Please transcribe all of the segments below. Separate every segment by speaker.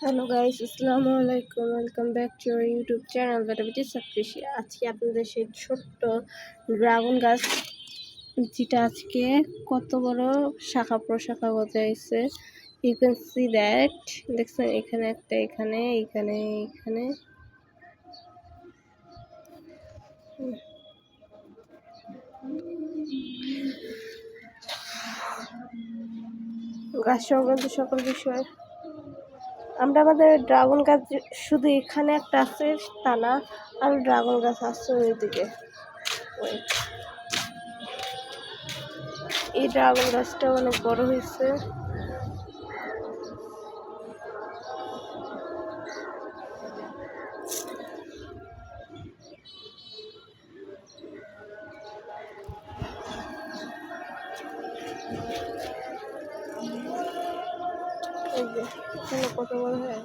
Speaker 1: Hello guys, আসসালামু আলাইকুম। Welcome back to our YouTube channel বেটাবিটি সাকৃষি। আজকে আপনাদের সেই ছোট্ট ড্রাগন গাছ, যেটা আজকে কত বড় শাখা প্রশাখা গজাইছে। You can see that. দেখছেন, এখানে একটা, এখানে এখানে এখানে গাছ সংক্রান্ত সকল বিষয় আমরা আমাদের ড্রাগন গাছ শুধু এখানে একটা আছে তা না, আর ড্রাগন গাছ আছে ওইদিকে। এই ড্রাগন গাছটা অনেক বড় হয়েছে। এই যে এখানে কত বড় হয়।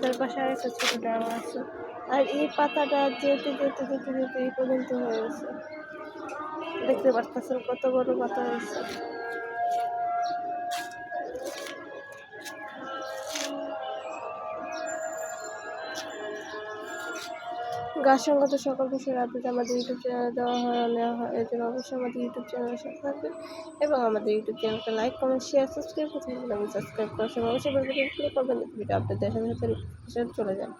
Speaker 1: তার পাশে আর একটা ছোট ড্রাগন আছে, আর এই পাতাটা যেতে যেতে যেতে যেতে এই পর্যন্ত হয়ে গেছে। দেখতে পারতেছেন কত বড় পাতা হয়েছে। গাছ সংক্রান্ত সকল বিষয়ের আপডেট আমাদের ইউটিউব চ্যানেলে নেওয়া হয়। এর জন্য অবশ্যই আমাদের ইউটিউব চ্যানেলের সাথে থাকবেন এবং আমাদের ইউটিউব চ্যানেলকে লাইক, কমেন্ট, শেয়ার, সাবস্ক্রাইব করতে ভুলবেন না। সাবস্ক্রাইব করার সময় অবশ্যই বেল বাটন ক্লিক করবেন, ভিডিও আপডেট দেওয়ার সাথে সাথে চলে যান।